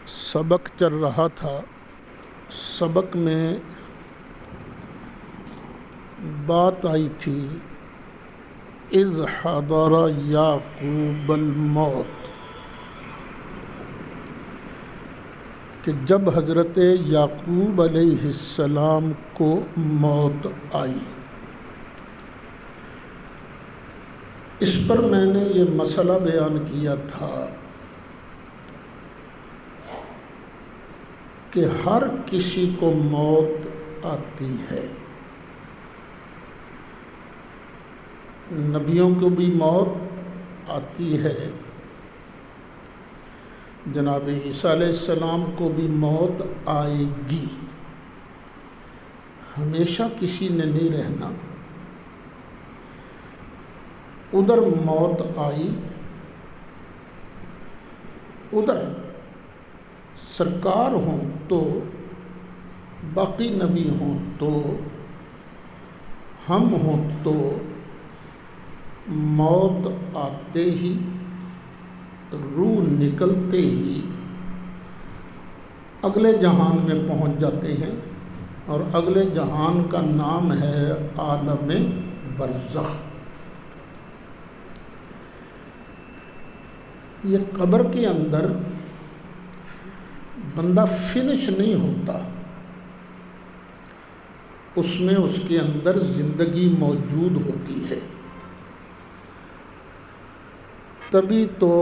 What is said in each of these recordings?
سبق چل رہا تھا، سبق میں بات آئی تھی اذ حضر یعقوب الموت، کہ جب حضرت یعقوب علیہ السلام کو موت آئی۔ اس پر میں نے یہ مسئلہ بیان کیا تھا کہ ہر کسی کو موت آتی ہے، نبیوں کو بھی موت آتی ہے، جناب عیسیٰ علیہ السلام کو بھی موت آئے گی، ہمیشہ کسی نے نہیں رہنا۔ ادھر موت آئی، ادھر سرکار ہوں تو باقی نبی ہوں تو ہم ہوں تو موت آتے ہی، روح نکلتے ہی اگلے جہان میں پہنچ جاتے ہیں، اور اگلے جہان کا نام ہے عالم برزخ۔ یہ قبر کے اندر بندہ فنش نہیں ہوتا، اس میں اس کے اندر زندگی موجود ہوتی ہے، تبھی تو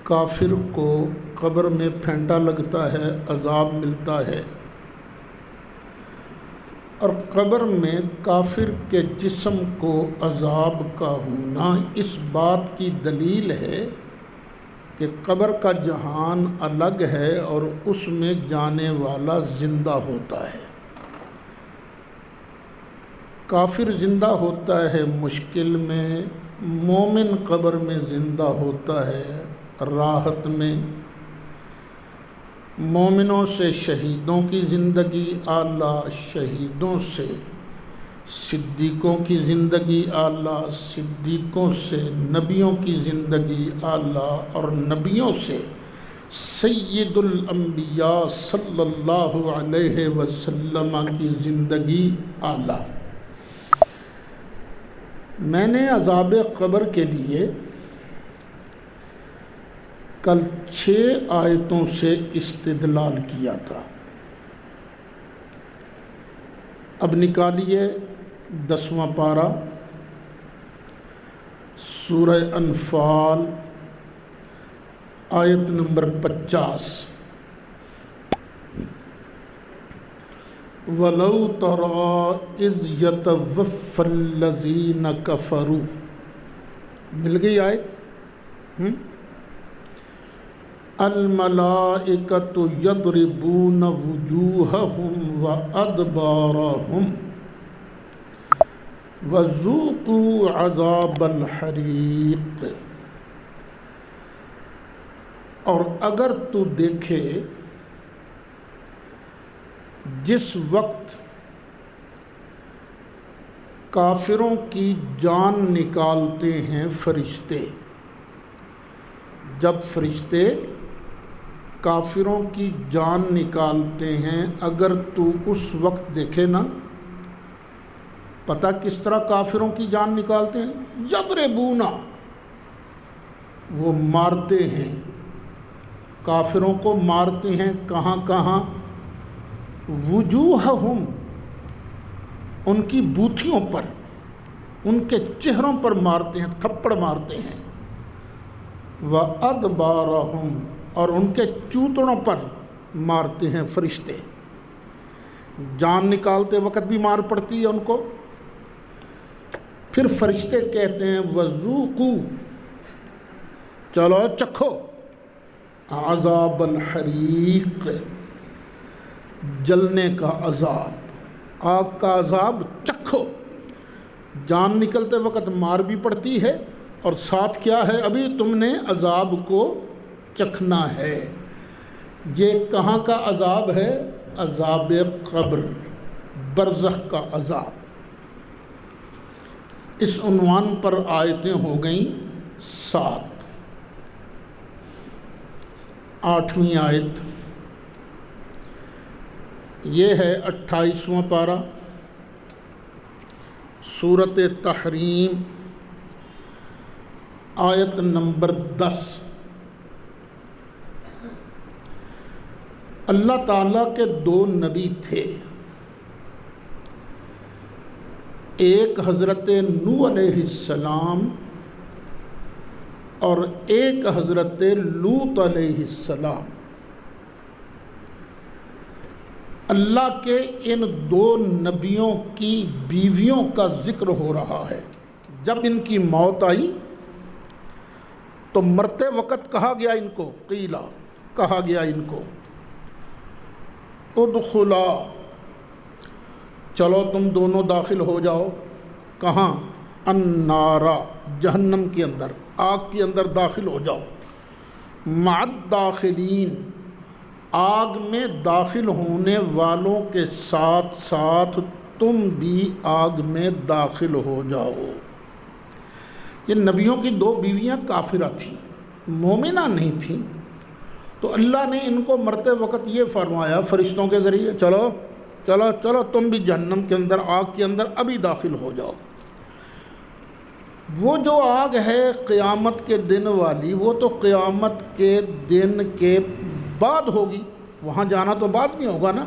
کافر کو قبر میں پھینٹا لگتا ہے، عذاب ملتا ہے، اور قبر میں کافر کے جسم کو عذاب کا ہونا اس بات کی دلیل ہے کہ قبر کا جہان الگ ہے اور اس میں جانے والا زندہ ہوتا ہے۔ کافر زندہ ہوتا ہے مشکل میں، مومن قبر میں زندہ ہوتا ہے راحت میں۔ مومنوں سے شہیدوں کی زندگی اعلیٰ، شہیدوں سے صدیقوں کی زندگی اعلیٰ، صدیقوں سے نبیوں کی زندگی اعلیٰ، اور نبیوں سے سید الانبیاء صلی اللہ علیہ وسلم کی زندگی اعلیٰ۔ میں نے عذاب قبر کے لیے کل 6 آیتوں سے استدلال کیا تھا۔ اب نکالیے 10واں پارہ سورہ انفال آیت نمبر 50۔ وَلَوْ تَرَىٰ إِذْ يَتَوَفَّى الَّذِينَ كَفَرُوا، مل گئی آیت؟ الْمَلَائِكَةُ يَضْرِبُونَ وُجُوهَهُمْ وَأَدْبَارَهُمْ وَذُوقُوا عَذَابَ الْحَرِيقِ۔ اور اگر تو دیکھے جس وقت کافروں کی جان نکالتے ہیں فرشتے، جب فرشتے کافروں کی جان نکالتے ہیں، اگر تو اس وقت دیکھے نا، پتہ کس طرح کافروں کی جان نکالتے ہیں؟ یضربونا، وہ مارتے ہیں، کافروں کو مارتے ہیں، کہاں کہاں؟ وجوہہم، ان کی بوتھیوں پر، ان کے چہروں پر مارتے ہیں، تھپڑ مارتے ہیں، وَأَدْبَارَهُمْ، اور ان کے چوتڑوں پر مارتے ہیں فرشتے۔ جان نکالتے وقت بھی مار پڑتی ہے ان کو۔ پھر فرشتے کہتے ہیں وَذُوقُوا، چلو چکھو، عذاب الحریق، جلنے کا عذاب، آگ کا عذاب چکھو۔ جان نکلتے وقت مار بھی پڑتی ہے، اور ساتھ کیا ہے؟ ابھی تم نے عذاب کو چکھنا ہے۔ یہ کہاں کا عذاب ہے؟ عذاب قبر، برزخ کا عذاب۔ اس عنوان پر آیتیں ہو گئیں 7۔ 8ویں آیت، یہ ہے 28واں پارہ، سورۃ تحریم، آیت نمبر 10۔ اللہ تعالیٰ کے 2 نبی تھے، ایک حضرت نوح علیہ السلام اور ایک حضرت لوط علیہ السلام۔ اللہ کے ان 2 نبیوں کی بیویوں کا ذکر ہو رہا ہے۔ جب ان کی موت آئی تو مرتے وقت کہا گیا ان کو، قیلا، کہا گیا ان کو ادخلا، چلو تم دونوں داخل ہو جاؤ۔ کہاں؟ النارا، جہنم کے اندر، آگ کے اندر داخل ہو جاؤ۔ مع الداخلین، آگ میں داخل ہونے والوں کے ساتھ ساتھ تم بھی آگ میں داخل ہو جاؤ۔ یہ نبیوں کی 2 بیویاں کافرہ تھیں، مومنہ نہیں تھیں، تو اللہ نے ان کو مرتے وقت یہ فرمایا فرشتوں کے ذریعے، چلو چلو چلو تم بھی جہنم کے اندر، آگ کے اندر ابھی داخل ہو جاؤ۔ وہ جو آگ ہے قیامت کے دن والی، وہ تو قیامت کے دن کے بعد ہوگی، وہاں جانا تو بعد میں ہوگا نا۔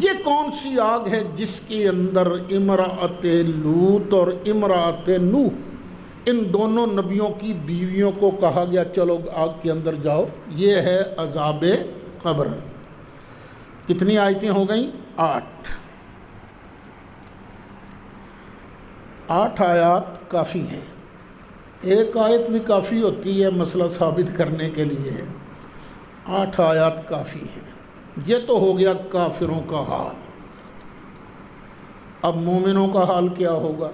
یہ کون سی آگ ہے جس کے اندر امرأت لوط اور امرأت نوح، ان دونوں نبیوں کی بیویوں کو کہا گیا چلو آگ کے اندر جاؤ؟ یہ ہے عذاب قبر۔ کتنی آیتیں ہو گئیں؟ 8 آیات کافی ہیں، ایک آیت بھی کافی ہوتی ہے مسئلہ ثابت کرنے کے لیے، 8 آیات کافی ہیں۔ یہ تو ہو گیا کافروں کا حال۔ اب مومنوں کا حال کیا ہوگا؟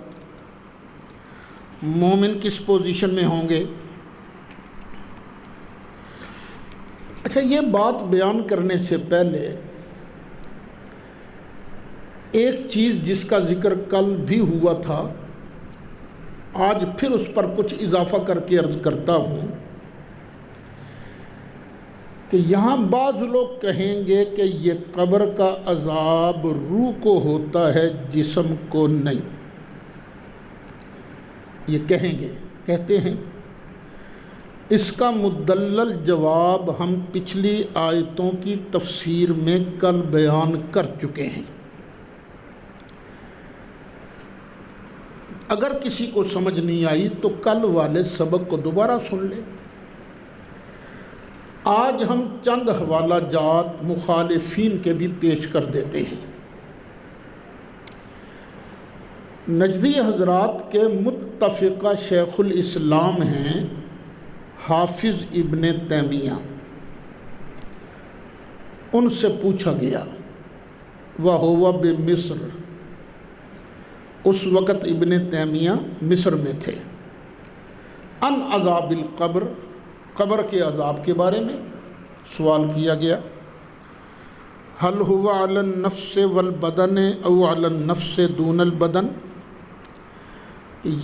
مومن کس پوزیشن میں ہوں گے؟ اچھا، یہ بات بیان کرنے سے پہلے ایک چیز جس کا ذکر کل بھی ہوا تھا، آج پھر اس پر کچھ اضافہ کر کے عرض کرتا ہوں کہ یہاں بعض لوگ کہیں گے کہ یہ قبر کا عذاب روح کو ہوتا ہے، جسم کو نہیں۔ یہ کہیں گے، کہتے ہیں۔ اس کا مدلل جواب ہم پچھلی آیتوں کی تفسیر میں کل بیان کر چکے ہیں۔ اگر کسی کو سمجھ نہیں آئی تو کل والے سبق کو دوبارہ سن لے۔ آج ہم چند حوالہ جات مخالفین کے بھی پیش کر دیتے ہیں۔ نجدی حضرات کے متفقہ شیخ الاسلام ہیں حافظ ابن تیمیہ۔ ان سے پوچھا گیا، وَهُوَ بِمصر، اس وقت ابن تیمیہ مصر میں تھے، ان عذاب القبر، قبر کے عذاب کے بارے میں سوال کیا گیا۔ هل هو علی النفس والبدن او علی النفس دون البدن،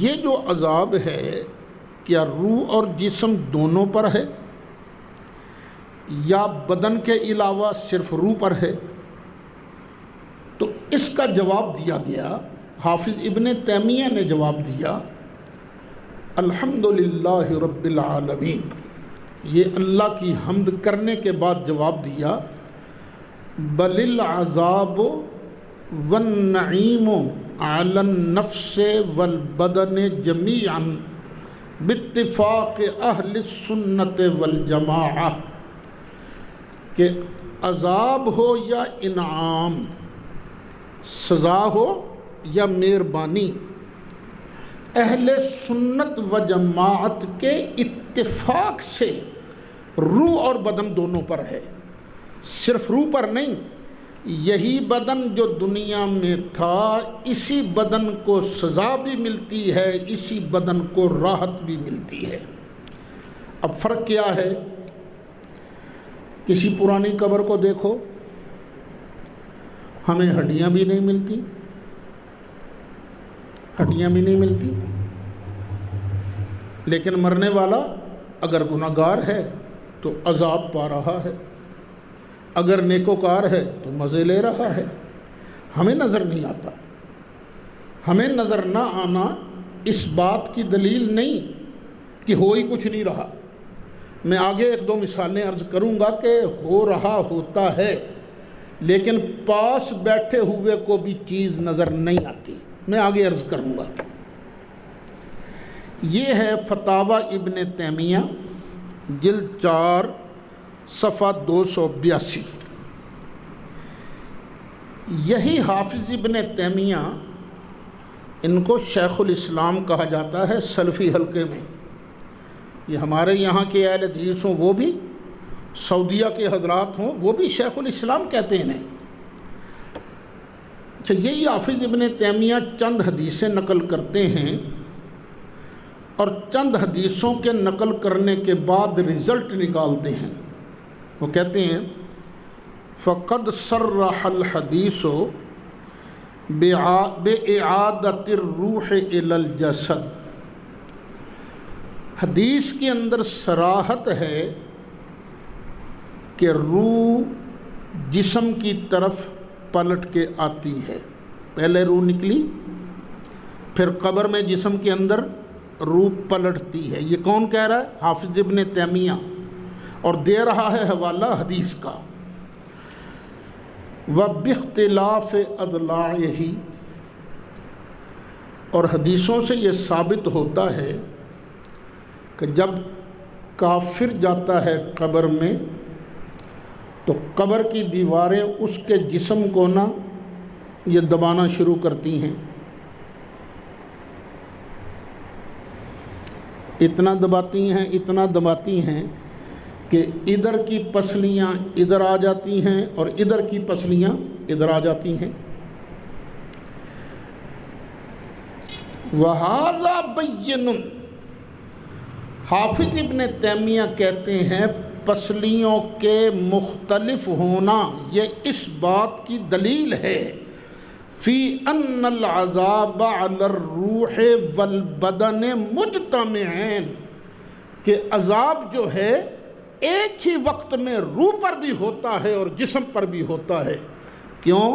یہ جو عذاب ہے کیا روح اور جسم دونوں پر ہے یا بدن کے علاوہ صرف روح پر ہے؟ تو اس کا جواب دیا گیا، حافظ ابن تیمیہ نے جواب دیا، الحمدللہ رب العالمین، یہ اللہ کی حمد کرنے کے بعد جواب دیا، بل العذاب والنعیم علی النفس والبدن جمیعا باتفاق اہل السنت والجماعہ، کہ عذاب ہو یا انعام، سزا ہو یا مہربانی، اہل سنت و جماعت کے اتفاق سے روح اور بدن دونوں پر ہے، صرف روح پر نہیں۔ یہی بدن جو دنیا میں تھا، اسی بدن کو سزا بھی ملتی ہے، اسی بدن کو راحت بھی ملتی ہے۔ اب فرق کیا ہے؟ کسی پرانی قبر کو دیکھو، ہمیں ہڈیاں بھی نہیں ملتی، ہڈیاں بھی نہیں ملتی، لیکن مرنے والا اگر گناہگار ہے تو عذاب پا رہا ہے، اگر نیکوکار ہے تو مزے لے رہا ہے۔ ہمیں نظر نہیں آتا۔ ہمیں نظر نہ آنا اس بات کی دلیل نہیں کہ ہو ہی کچھ نہیں رہا۔ میں آگے ایک دو مثالیں عرض کروں گا کہ ہو رہا ہوتا ہے لیکن پاس بیٹھے ہوئے کو بھی چیز نظر نہیں آتی، میں آگے عرض کروں گا۔ یہ ہے فتاوی ابن تیمیہ جلد 4 صفحہ 282۔ یہی حافظ ابن تیمیہ، ان کو شیخ الاسلام کہا جاتا ہے سلفی حلقے میں۔ یہ ہمارے یہاں کے اہل حدیث ہوں وہ بھی، سعودیہ کے حضرات ہوں وہ بھی شیخ الاسلام کہتے ہیں۔ اچھا، یہی حافظ ابن تیمیہ چند حدیثیں نقل کرتے ہیں اور چند حدیثوں کے نقل کرنے کے بعد رزلٹ نکالتے ہیں۔ وہ کہتے ہیں فقد صرح الحدیث بإعادة الروح إلى الجسد۔ حدیث کے اندر صراحت ہے کہ روح جسم کی طرف پلٹ کے آتی ہے۔ پہلے روح نکلی، پھر قبر میں جسم کے اندر روح پلٹتی ہے۔ یہ کون کہہ رہا ہے؟ حافظ ابن تیمیہ، اور دے رہا ہے حوالہ حدیث کا۔ وَبِاخْتِلَافِ أَضْلَاعِهِ، اور حدیثوں سے یہ ثابت ہوتا ہے کہ جب کافر جاتا ہے قبر میں تو قبر کی دیواریں اس کے جسم کو نہ یہ دبانا شروع کرتی ہیں، اتنا دباتی ہیں کہ ادھر کی پسلیاں ادھر آ جاتی ہیں اور ادھر کی پسلیاں ادھر آ جاتی ہیں۔ وَهَذَا بَيِّنٌ، حافظ ابن تیمیہ کہتے ہیں پسلیوں کے مختلف ہونا یہ اس بات کی دلیل ہے فی ان العذاب علی الروح والبدن مجتمعین، کہ عذاب جو ہے ایک ہی وقت میں روح پر بھی ہوتا ہے اور جسم پر بھی ہوتا ہے۔ کیوں؟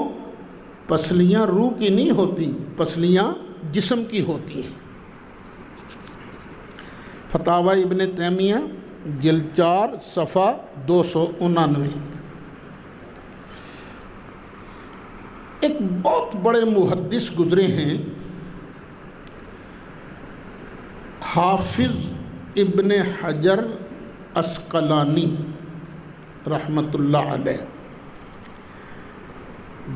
پسلیاں روح کی نہیں ہوتی، پسلیاں جسم کی ہوتی ہیں۔ فتاوی ابن تیمیہ جلد 4 صفحہ 299۔ ایک بہت بڑے محدث گزرے ہیں، حافظ ابن حجر عسقلانی رحمۃ اللہ علیہ۔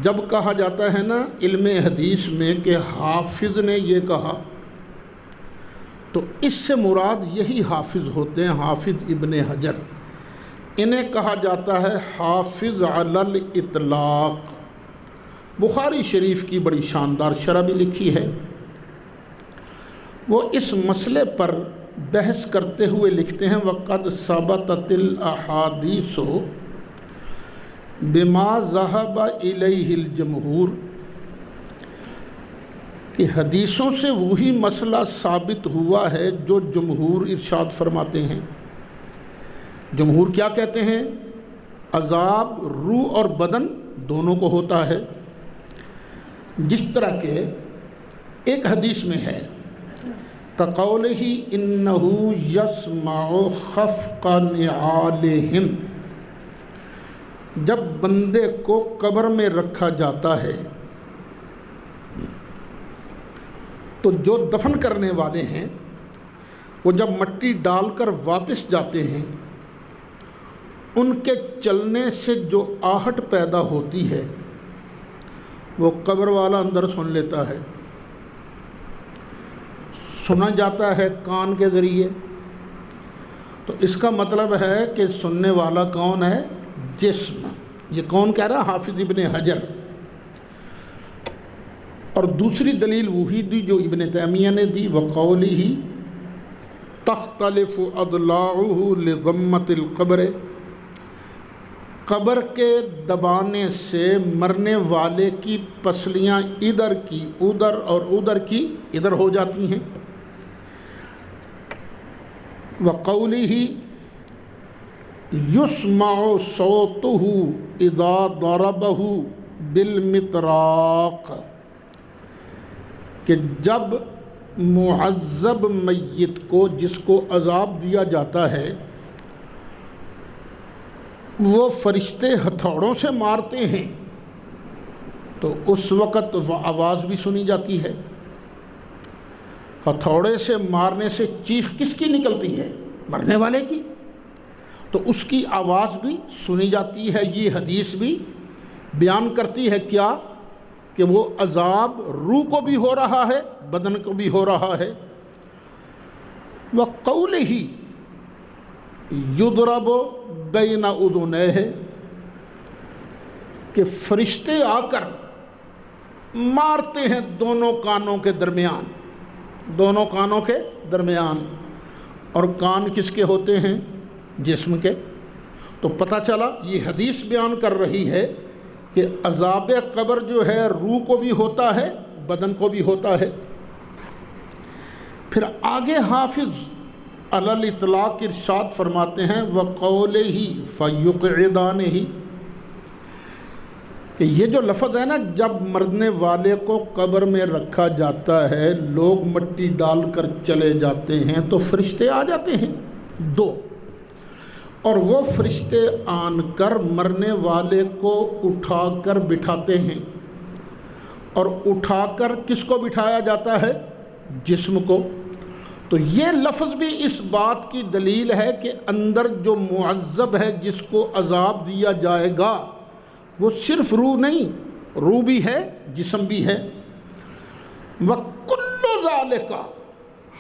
جب کہا جاتا ہے نا علم حدیث میں کہ حافظ نے یہ کہا تو اس سے مراد یہی حافظ ہوتے ہیں، حافظ ابن حجر۔ انہیں کہا جاتا ہے حافظ علی الاطلاق۔ بخاری شریف کی بڑی شاندار شرح بھی لکھی ہے۔ وہ اس مسئلے پر بحث کرتے ہوئے لکھتے ہیں وَقَدْ ثَبَتَتِ الْأَحَادِيثُ بِمَا ذَهَبَ إِلَيْهِ الْجَمْهُورُ، کہ حدیثوں سے وہی مسئلہ ثابت ہوا ہے جو جمہور ارشاد فرماتے ہیں۔ جمہور کیا کہتے ہیں؟ عذاب روح اور بدن دونوں کو ہوتا ہے، جس طرح کہ ایک حدیث میں ہے کَقَوْلِهِ إِنَّهُ يَسْمَعُ خَفْقَ نِعَالِهِمْ، جب بندے کو قبر میں رکھا جاتا ہے تو جو دفن کرنے والے ہیں وہ جب مٹی ڈال کر واپس جاتے ہیں ان کے چلنے سے جو آہٹ پیدا ہوتی ہے وہ قبر والا اندر سن لیتا ہے، سنا جاتا ہے کان کے ذریعے۔ تو اس کا مطلب ہے کہ سننے والا کون ہے؟ جسم۔ یہ کون کہہ رہا؟ حافظ ابن حجر۔ اور دوسری دلیل وہی دی جو ابن تیمیہ نے دی، وقولہ تختلف اضلاعہ لضمۃ القبر، قبر کے دبانے سے مرنے والے کی پسلیاں ادھر کی ادھر اور ادھر کی ادھر ہو جاتی ہیں۔ وقولہ، یسمع صوتہ اذا ضربہ بالمطراق، کہ جب معذب میت کو، جس کو عذاب دیا جاتا ہے، وہ فرشتے ہتھوڑوں سے مارتے ہیں تو اس وقت وہ آواز بھی سنی جاتی ہے۔ ہتھوڑے سے مارنے سے چیخ کس کی نکلتی ہے؟ مرنے والے کی، تو اس کی آواز بھی سنی جاتی ہے۔ یہ حدیث بھی بیان کرتی ہے کیا؟ کہ وہ عذاب روح کو بھی ہو رہا ہے، بدن کو بھی ہو رہا ہے۔ وَقَوْلِهِ يُضْرَبُ بَيْنَ أُذُنَيْهِ، کہ فرشتے آ کر مارتے ہیں دونوں کانوں کے درمیان، دونوں کانوں کے درمیان۔ اور کان کس کے ہوتے ہیں؟ جسم کے۔ تو پتہ چلا یہ حدیث بیان کر رہی ہے کہ عذاب قبر جو ہے روح کو بھی ہوتا ہے، بدن کو بھی ہوتا ہے۔ پھر آگے حافظ علی الاطلاق ارشاد فرماتے ہیں وَقَوْلِهِ فَيُقْعِدَانِهِ، کہ یہ جو لفظ ہے نا، جب مرنے والے کو قبر میں رکھا جاتا ہے، لوگ مٹی ڈال کر چلے جاتے ہیں تو فرشتے آ جاتے ہیں دو، اور وہ فرشتے آن کر مرنے والے کو اٹھا کر بٹھاتے ہیں، اور اٹھا کر کس کو بٹھایا جاتا ہے؟ جسم کو۔ تو یہ لفظ بھی اس بات کی دلیل ہے کہ اندر جو معذب ہے، جس کو عذاب دیا جائے گا، وہ صرف روح نہیں، روح بھی ہے، جسم بھی ہے۔ وَكُلُّ ذَلِكَ،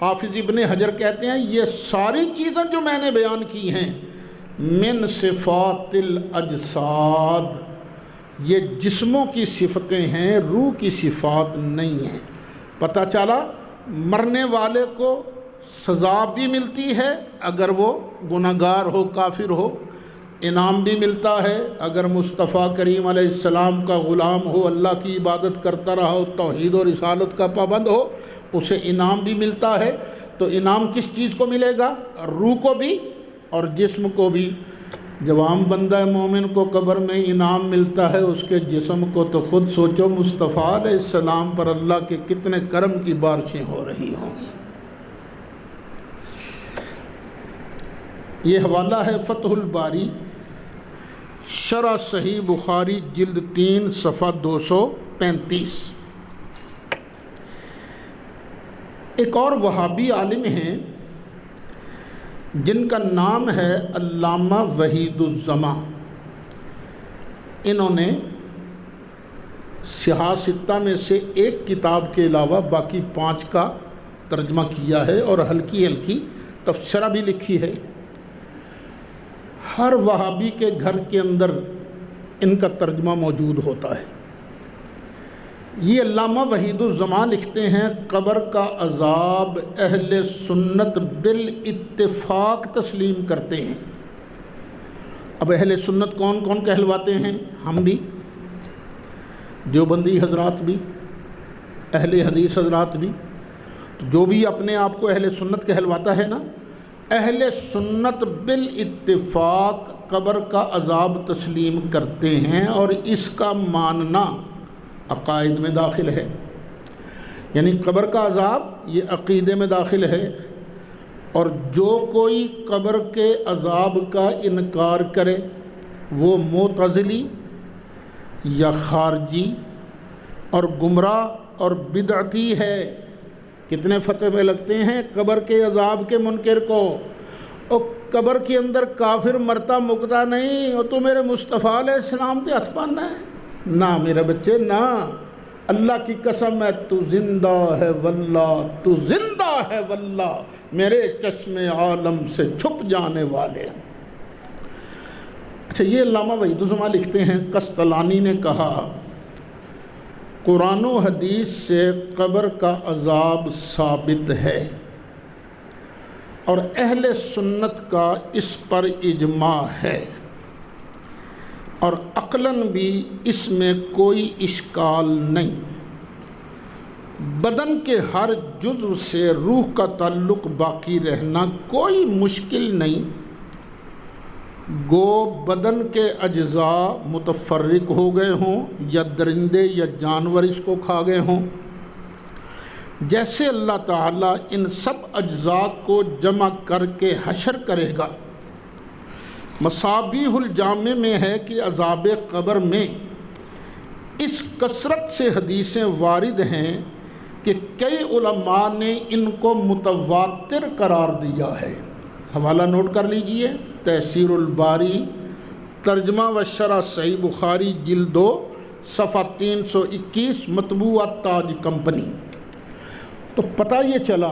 حافظ ابن حجر کہتے ہیں یہ ساری چیزیں جو میں نے بیان کی ہیں، من صفات الاجساد، یہ جسموں کی صفتیں ہیں، روح کی صفات نہیں ہیں۔ پتہ چلا مرنے والے کو سزا بھی ملتی ہے اگر وہ گناہگار ہو، کافر ہو، انعام بھی ملتا ہے اگر مصطفیٰ کریم علیہ السلام کا غلام ہو، اللہ کی عبادت کرتا رہا ہو، توحید و رسالت کا پابند ہو، اسے انعام بھی ملتا ہے۔ تو انعام کس چیز کو ملے گا؟ روح کو بھی اور جسم کو بھی۔ جب عام بندہ مومن کو قبر میں انعام ملتا ہے اس کے جسم کو، تو خود سوچو مصطفیٰ علیہ السلام پر اللہ کے کتنے کرم کی بارشیں ہو رہی ہوں گی۔ یہ حوالہ ہے فتح الباری شرح صحیح بخاری جلد 3 صفحہ 235۔ ایک اور وہابی عالم ہیں جن کا نام ہے علامہ وحید الزماں، انہوں نے صحاح ستہ میں سے ایک کتاب کے علاوہ باقی 5 کا ترجمہ کیا ہے اور ہلکی ہلکی تفسیرہ بھی لکھی ہے۔ ہر وہابی کے گھر کے اندر ان کا ترجمہ موجود ہوتا ہے۔ یہ علامہ وحید الزماں لکھتے ہیں قبر کا عذاب اہل سنت بالاتفاق تسلیم کرتے ہیں۔ اب اہل سنت کون کون کہلواتے ہیں؟ ہم بھی، دیوبندی حضرات بھی، اہل حدیث حضرات بھی۔ تو جو بھی اپنے آپ کو اہل سنت کہلواتا ہے نا، اہل سنت بالاتفاق قبر کا عذاب تسلیم کرتے ہیں، اور اس کا ماننا عقائد میں داخل ہے۔ یعنی قبر کا عذاب یہ عقیدے میں داخل ہے، اور جو کوئی قبر کے عذاب کا انکار کرے وہ معتزلی یا خارجی اور گمراہ اور بدعتی ہے۔ کتنے فتوے لگتے ہیں قبر کے عذاب کے منکر کو، اور قبر کے اندر کافر مرتا مکتا نہیں، اور تو میرے مصطفیٰ علیہ السلام تے ہتھ پانا ہے؟ نہ میرے بچے نہ، اللہ کی قسم ہے تو زندہ ہے واللہ، تو زندہ ہے واللہ، میرے چشم عالم سے چھپ جانے والے۔ اچھا، یہ علامہ وحید الزماں لکھتے ہیں قسطلانی نے کہا قرآن و حدیث سے قبر کا عذاب ثابت ہے، اور اہل سنت کا اس پر اجماع ہے، اور عقلاً بھی اس میں کوئی اشکال نہیں۔ بدن کے ہر جزو سے روح کا تعلق باقی رہنا کوئی مشکل نہیں، گو بدن کے اجزاء متفرق ہو گئے ہوں یا درندے یا جانور اس کو کھا گئے ہوں، جیسے اللہ تعالیٰ ان سب اجزاء کو جمع کر کے حشر کرے گا۔ مصابیح الجامع میں ہے کہ عذاب قبر میں اس کثرت سے حدیثیں وارد ہیں کہ کئی علماء نے ان کو متواتر قرار دیا ہے۔ حوالہ نوٹ کر لیجئے، تحسیر الباری ترجمہ و شرح صحیح بخاری جلد 2 صفحہ 321 مطبوعہ تاج کمپنی۔ تو پتہ یہ چلا،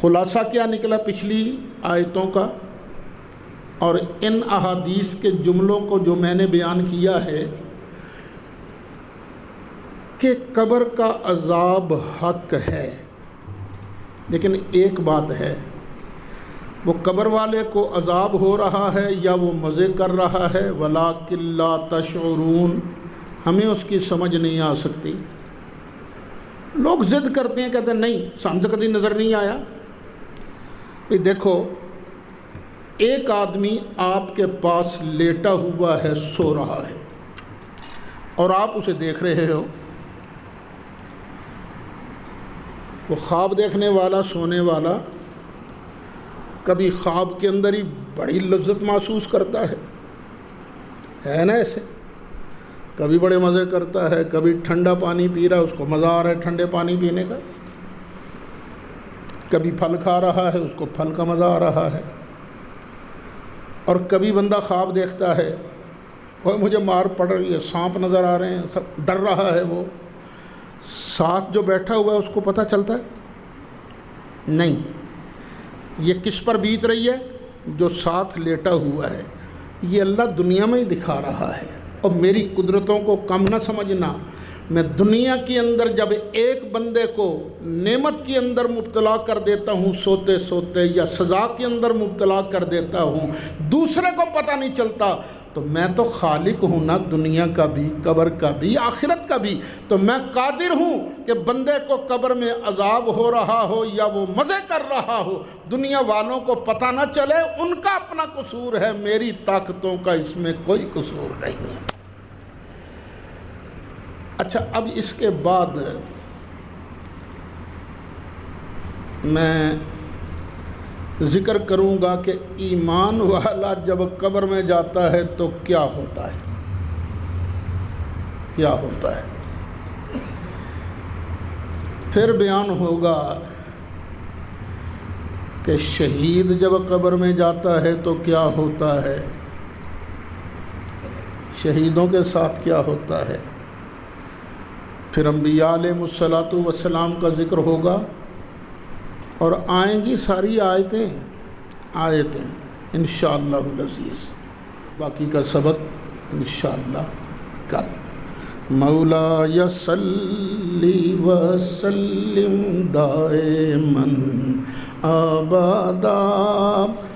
خلاصہ کیا نکلا پچھلی آیتوں کا اور ان احادیث کے جملوں کو جو میں نے بیان کیا ہے کہ قبر کا عذاب حق ہے، لیکن ایک بات ہے، وہ قبر والے کو عذاب ہو رہا ہے یا وہ مزے کر رہا ہے، وَلَٰكِن لَا تَشْعُرُونَ، ہمیں اس کی سمجھ نہیں آ سکتی۔ لوگ ضد کرتے ہیں، کہتے ہیں نہیں سمجھ کبھی نظر نہیں آیا۔ بھئی دیکھو، ایک آدمی آپ کے پاس لیٹا ہوا ہے، سو رہا ہے، اور آپ اسے دیکھ رہے ہو۔ وہ خواب دیکھنے والا، سونے والا، کبھی خواب کے اندر ہی بڑی لذت محسوس کرتا ہے نا ایسے، کبھی بڑے مزے کرتا ہے، کبھی ٹھنڈا پانی پی رہا ہے، اس کو مزہ آ رہا ہے ٹھنڈے پانی پینے کا، کبھی پھل کھا رہا ہے، اس کو پھل کا مزہ آ رہا ہے، اور کبھی بندہ خواب دیکھتا ہے وہ مجھے مار پڑ رہی ہے، سانپ نظر آ رہے ہیں، سب ڈر رہا ہے، وہ ساتھ جو بیٹھا ہوا ہے اس کو پتہ چلتا ہے نہیں۔ یہ کس پر بیت رہی ہے؟ جو ساتھ لیٹا ہوا ہے۔ یہ اللہ دنیا میں ہی دکھا رہا ہے، اور میری قدرتوں کو کم نہ سمجھنا۔ میں دنیا کے اندر جب ایک بندے کو نعمت کے اندر مبتلا کر دیتا ہوں سوتے سوتے، یا سزا کے اندر مبتلا کر دیتا ہوں، دوسرے کو پتہ نہیں چلتا، تو میں تو خالق ہوں نا، دنیا کا بھی، قبر کا بھی، آخرت کا بھی۔ تو میں قادر ہوں کہ بندے کو قبر میں عذاب ہو رہا ہو یا وہ مزے کر رہا ہو، دنیا والوں کو پتہ نہ چلے، ان کا اپنا قصور ہے، میری طاقتوں کا اس میں کوئی قصور نہیں ہے۔ اچھا، اب اس کے بعد میں ذکر کروں گا کہ ایمان والا جب قبر میں جاتا ہے تو کیا ہوتا ہے، کیا ہوتا ہے۔ پھر بیان ہوگا کہ شہید جب قبر میں جاتا ہے تو کیا ہوتا ہے، شہیدوں کے ساتھ کیا ہوتا ہے۔ پھر انبیاء علیہ السلام کا ذکر ہوگا، اور آئیں گی ساری آیتیں انشاءاللہ العزیز۔ باقی کا سبق انشاءاللہ کل۔ مولا صلی وسلم دائما ابدا